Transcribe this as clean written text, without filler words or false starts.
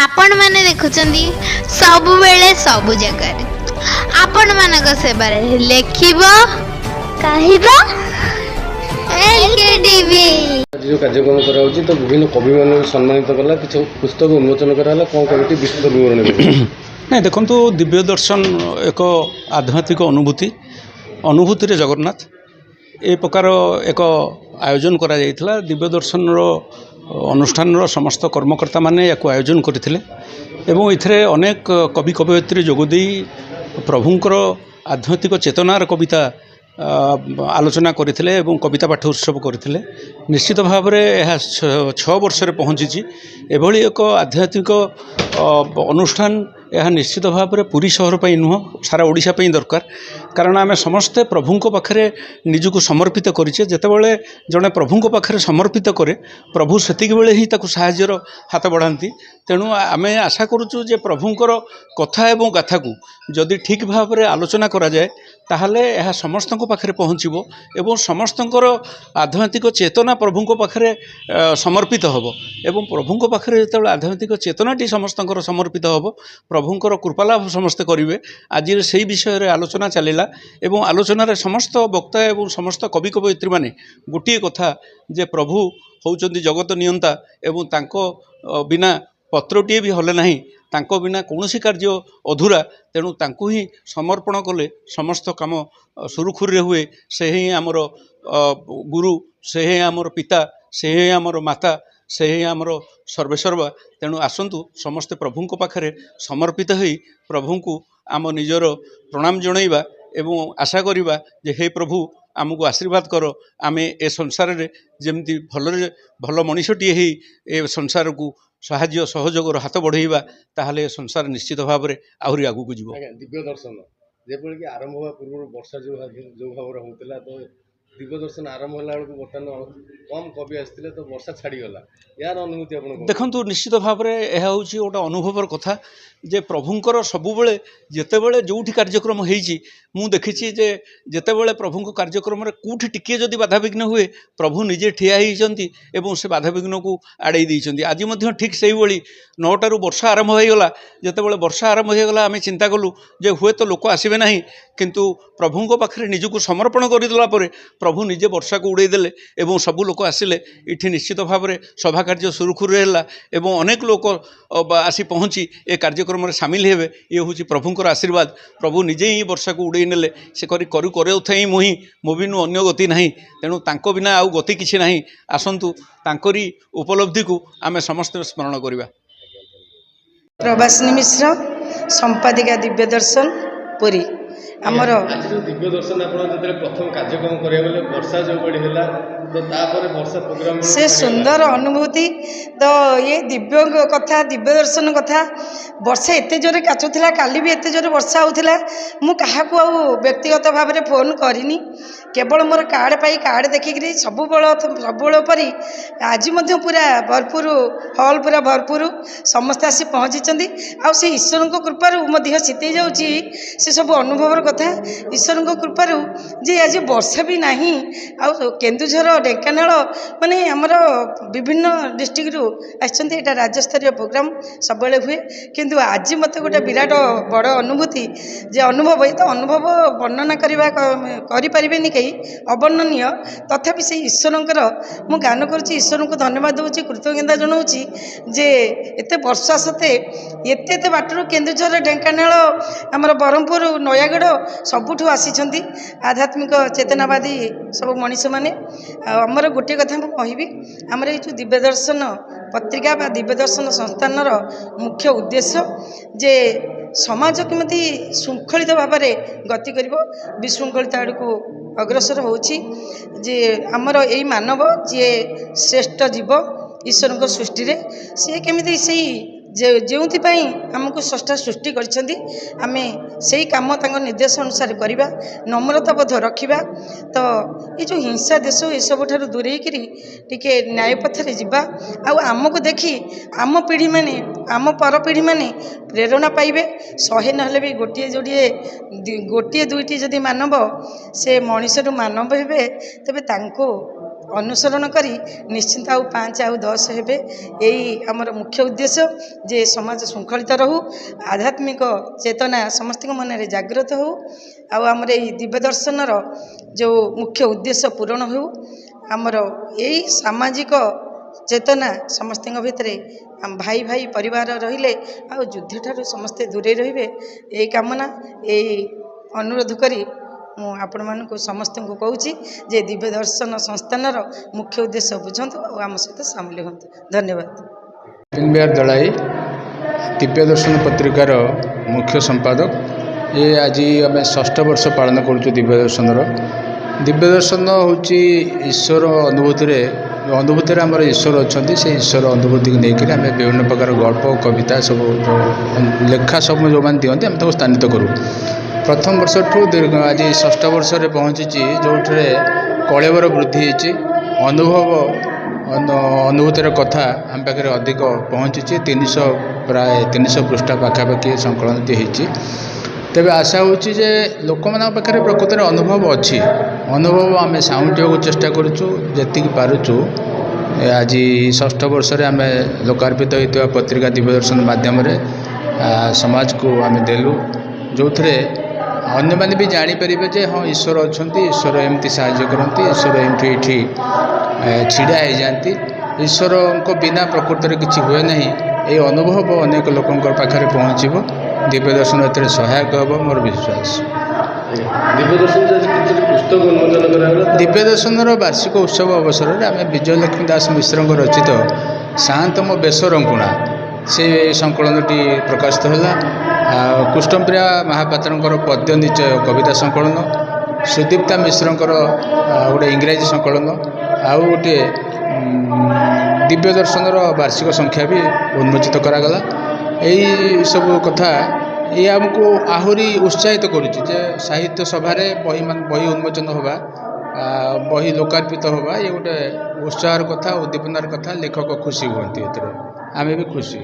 आपण माने देखुचंदी सबु बेले सबु जगह आपण मानक सेबारे लेखिबो कहिबो एलकेडीबी जो कार्यक्रम कराऊँ तो विभिन्न कवि मान सम्मानित कला कि पुस्तक उन्मोचन कराला कौन कविटी विस्तृत विवरण नहीं देखु दिव्य दर्शन एक आध्यात्मिक अनुभूति रे जगन्नाथ ए प्रकार एक आयोजन करा जायथिला। दिव्य दर्शन अनुष्ठान समस्त कर्मकर्ता माने या आयोजन करथिले एवं इथरे अनेक कवि कवयित्री जोगदी प्रभुंकर आध्यात्मिक चेतनार कविता आलोचना करथिले एवं कविता पाठ उत्सव करथिले। निश्चित भाव में यह 6 वर्ष रे पहुँची एभली एक आध्यात्मिक अनुष्ठान यह निश्चित भाव में पुरी सहर पर नुह सारा ओडिशा पे दरकार। कारण आम समस्ते प्रभुंक पाखरे निजको समर्पित करिछे। जेतेबेले जड़े प्रभुंक पाखरे समर्पित करे प्रभु सेतिक बेले ही ताकु साहाय्यर हाथ बढ़ाती। तेणु आम आशा करुचु जे प्रभुंकर कथा एवं गाथा को जदि ठीक भाव में आलोचना करा जाए ताहले यह समस्त पाखरे पहुँचबो एवं समस्तंकर आध्यात्मिक चेतना प्रभुंक पाखरे समर्पित हबो एवं प्रभुंक पाखरे जेतेबेले आध्यात्मिक चेतनाटी समस्तंकर समर्पित हबो प्रभुंकर कृपालाभ समस्ते करेंगे। आज से विषय रे आलोचना चलला एवं आलोचन समस्त वक्ता एवं समस्त कवि कवयित्री माने गोटे कथा जे प्रभु होउचंदी जगत नियंता एवं तांको बिना पत्रटीए भी हले नहीं तांको बिना कौनसी कार्य अधूरा। तेणु तांको ही समर्पण कले समस्त काम सुरुखुरी हुए। से ही आमर गुरु, से ही आमर पिता, से ही आमर माता, से ही आमर सर्वेसर्वा। तेणु आसंतु समस्ते प्रभुंक पाखरे समर्पित होई प्रभुंकु आम निजर प्रणाम जणाइबा एवं आशा करिबा जे हे प्रभु आमको आशीर्वाद कर आमे ए संसार रे जेमती भल मनीषटीए ही ए संसार को साहाय्य सहयोगर हाथ बढ़ेबा ताहले संसार निश्चित भाव में आहरी आगू को जीवो। दिव्य दर्शन जेपरि कि आरंभ होगा पूर्व वर्षा जो भाव में होता तो दिव्य दर्शन आरंभ होला बेलू बर्तमान कम कवि आसते तो वर्षा छाड़गला यार अनुभूति आप देखु। निश्चित भाव में यह हूँ गोटे अनुभवर कथा जे प्रभुंकर सबुबले जितेबले जोठी कार्यक्रम होईची मु देखी जे जितेबले प्रभुंक कार्यक्रम कौटी टिके जदि बाधाविघ्न हुए प्रभु निजे ठिया होती एवं से बाधाविघ्न को आड़े देइछंती। आज मध्य ठीक से ही 9टारू वर्षा आरंभ होईगला। जितेबले वर्षा आरंभ होईगला आम चिंता कलु जे हुए तो लोक आसबे नहीं किंतु प्रभुंक पाखरे निजको समर्पण करदेला प्रभु निजे वर्षा को उड़ेदेले एवं सबू लोक आसिले। इठी निश्चित भाव में सभा कार्य सुरुखुर है एवं अनेक लोक आसी पहुँची ए कार्यक्रम में सामिल हेबे। ये हूँ प्रभुंकर आशीर्वाद। प्रभु निजे ही वर्षा को उड़े नेले से करुथाई मुही मो बिनु अन्य गति नहीं। तेणु तांको बिना आउ गति किछि नहीं। आसंतु तांकरी उपलब्धि को आम समस्त स्मरण करिबा। प्रभासिनी मिश्र संपादिका दिव्य दर्शन पुरी आमर दिव्य दर्शन आप प्रथम कार्यक्रम करें वर्षा जो बड़ी है तो वर्षा प्रोग्राम से सुंदर अनुभूति तो ये दिव्य कथा दिव्य दर्शन कथा वर्षा एत जोरे काचुला काली भी एत जोरे वर्षा होता मु क्या व्यक्तिगत भाव में फोन करनी केवल मोर कार्ड पाई कार्ड देखिक सब परी आज पूरा भरपूर हॉल पूरा भरपूर समस्ते आसी पहुँची आ ईश्वर कृपार शीतई जाऊँगी से सब अनुभवर कथा ईश्वर कृपार जे आज वर्षा भी नहीं आ केन्दुझर ढेंकानाल माने आमर विभिन्न डिस्ट्रिक्ट आसटा राज्यस्तरीय प्रोग्राम सब हुए किंतु आज मत गोटे विराट बड़ अनुभूति जे अनुभव ये तो अनुभव वर्णना करें कहीं अवर्णनीय तथापि से ईश्वरंकर मु गान करुँच ईश्वर को धन्यवाद दूसरी कृतज्ञता जनाऊँगी जे एत वर्षा सते एत बाटर केन्दुझर ढेंकानाल आमर ब्रह्मपुर नयागढ़ सबुठू आसी आध्यात्मिक चेतनावादी सब मनीष मैंने आमर गोटे कथा मुझे आमर ये जो दिव्य दर्शन पत्रिका बा दिव्य दर्शन संस्थान मुख्य उद्देश्य जे समाज केमती शृंखलित भाव में गति कर विशृंखलित आड़ को अग्रसर होची जे आमर यही मानव जी श्रेष्ठ जीव ईश्वर सृष्टि रे सी केमिति सही जो आमको स्रष्टा सृष्टि करें से कम निर्देश अनुसार करवा नम्रता बोध रखा तो ये जो हिंसा देश ये सब दूरे टिके न्याय पथरे जावा आमको देखी आम पीढ़ी माने आम पर पीढ़ी माने प्रेरणा पाइबे। शहे ना भी गोटे जोड़े गोटे दुईटी जदि मानव से मनीषरू मानव हे तेबे ଅନୁସରଣ କରି ନିଶ୍ଚିନ୍ତ ଆଉ 5 ଆଉ 10 ହେବେ। ଏଇ ଆମର ମୁଖ୍ୟ ଉଦ୍ଦେଶ୍ୟ ଯେ ସମାଜ ଶୃଙ୍ଖଳିତ ରହୁ, ଆଧ୍ୟାତ୍ମିକ ଚେତନା ସମସ୍ତଙ୍କ ମନରେ ଜାଗ୍ରତ ହେଉ, ଆଉ ଆମର ଏଇ ଦିବ୍ୟ ଦର୍ଶନର ଯେଉଁ ମୁଖ୍ୟ ଉଦ୍ଦେଶ୍ୟ ପୂରଣ ହେଉ। ଆମର ଏଇ ସାମାଜିକ ଚେତନା ସମସ୍ତଙ୍କ ଭିତରେ ଭାଇ ଭାଇ ପରିବାର ରହିଲେ ଆଉ ଯୁଦ୍ଧଠାରୁ ସମସ୍ତେ ଦୂରେଇ ରହିବେ, ଏଇ କାମନା ଏଇ ଅନୁରୋଧ କରି ମୁଁ ଆପଣମାନଙ୍କୁ ସମସ୍ତଙ୍କୁ କହୁଛି ଯେ ଦିବ୍ୟ ଦର୍ଶନ ସଂସ୍ଥାନର ମୁଖ୍ୟ ଉଦ୍ଦେଶ୍ୟ ବୁଝନ୍ତୁ ଆଉ ଆମ ସହିତ ସାମିଲ ହୁଅନ୍ତୁ। ଧନ୍ୟବାଦ। ବିହାର ଦଳାଇ ଦିବ୍ୟ ଦର୍ଶନ ପତ୍ରିକାର ମୁଖ୍ୟ ସମ୍ପାଦକ। ଏ ଆଜି ଆମେ 6ଠ ବର୍ଷ ପାଳନ କରୁଛୁ ଦିବ୍ୟ ଦର୍ଶନର। ଦିବ୍ୟ ଦର୍ଶନ ହେଉଛି ଈଶ୍ୱର ଅନୁଭୂତିରେ ଆମର ଈଶ୍ୱର ଅଛନ୍ତି। ସେ ଈଶ୍ୱର ଅନୁଭୂତିକୁ ନେଇକରି ଆମେ ବିଭିନ୍ନ ପ୍ରକାର ଗଳ୍ପ କବିତା ସବୁ ଲେଖା ସବୁ ଯେଉଁମାନେ ଦିଅନ୍ତି ଆମେ ତାକୁ ସ୍ଥାନିତ କରୁ। ପ୍ରଥମ ବର୍ଷଠୁ ଆଜି 6ଠ ବର୍ଷରେ ପହଞ୍ଚିଛି, ଯେଉଁଥିରେ କଳେବର ବୃଦ୍ଧି ହେଇଛି। ଅନୁଭୂତିର କଥା ଆମ ପାଖରେ ଅଧିକ ପହଞ୍ଚିଛି। ପ୍ରାୟ 300 ପୃଷ୍ଠା ପାଖାପାଖି ସଂକଳନଟି ହେଇଛି। ତେବେ ଆଶା ହେଉଛି ଯେ ଲୋକମାନଙ୍କ ପାଖରେ ପ୍ରକୃତରେ ଅନୁଭବ ଅଛି। ଅନୁଭବ ଆମେ ସାଉଁଟିବାକୁ ଚେଷ୍ଟା କରୁଛୁ ଯେତିକି ପାରୁଛୁ। ଆଜି 6ଠ ବର୍ଷରେ ଆମେ ଲୋକାର୍ପିତ ହୋଇଥିବା ପତ୍ରିକା ଦିବ୍ୟ ଦର୍ଶନ ମାଧ୍ୟମରେ ସମାଜକୁ ଆମେ ଦେଲୁ, ଯେଉଁଥିରେ ଅନ୍ୟମାନେ ବି ଜାଣିପାରିବେ ଯେ ହଁ ଈଶ୍ୱର ଅଛନ୍ତି, ଈଶ୍ୱର ଏମିତି ସାହାଯ୍ୟ କରନ୍ତି, ଈଶ୍ୱର ଏଇଠି ଛିଡ଼ା ହେଇଯାଆନ୍ତି, ଈଶ୍ୱରଙ୍କ ବିନା ପ୍ରକୃତରେ କିଛି ହୁଏ ନାହିଁ। ଏହି ଅନୁଭବ ଅନେକ ଲୋକଙ୍କ ପାଖରେ ପହଞ୍ଚିବ। ଦିବ୍ୟ ଦର୍ଶନ ଏଥିରେ ସହାୟକ ହେବ ମୋର ବିଶ୍ୱାସ। ଦିବ୍ୟ ଦର୍ଶନର ବାର୍ଷିକ ଉତ୍ସବ ଅବସରରେ ଆମେ ବିଜୟଲକ୍ଷ୍ମୀ ଦାସ ମିଶ୍ରଙ୍କ ରଚିତ ସାଆନ୍ତ ମୋ ବେଶ ରଙ୍କୁଣା ସେ ସଂକଳନଟି ପ୍ରକାଶିତ ହେଲା। କୃଷ୍ଣପ୍ରିୟା ମହାପାତ୍ରଙ୍କର ପଦ୍ୟ ନିଚୟ କବିତା ସଂକଳନ, ସୁଦୀପ୍ତା ମିଶ୍ରଙ୍କର ଗୋଟେ ଇଂରାଜୀ ସଂକଳନ, ଆଉ ଗୋଟିଏ ଦିବ୍ୟ ଦର୍ଶନର ବାର୍ଷିକ ସଂଖ୍ୟା ବି ଉନ୍ମୋଚିତ କରାଗଲା। ଏହି ସବୁ କଥା ଆମକୁ ଆହୁରି ଉତ୍ସାହିତ କରୁଛି ଯେ ସାହିତ୍ୟ ସଭାରେ ବହି ଉନ୍ମୋଚନ ହେବା, ବହି ଲୋକାର୍ପିତ ହେବା, ଏ ଗୋଟେ ଉତ୍ସାହର କଥା, ଉଦ୍ଦୀପନାର କଥା। ଲେଖକ ଖୁସି ହୁଅନ୍ତି, ଏଥିରେ ଆମେ ବି ଖୁସି।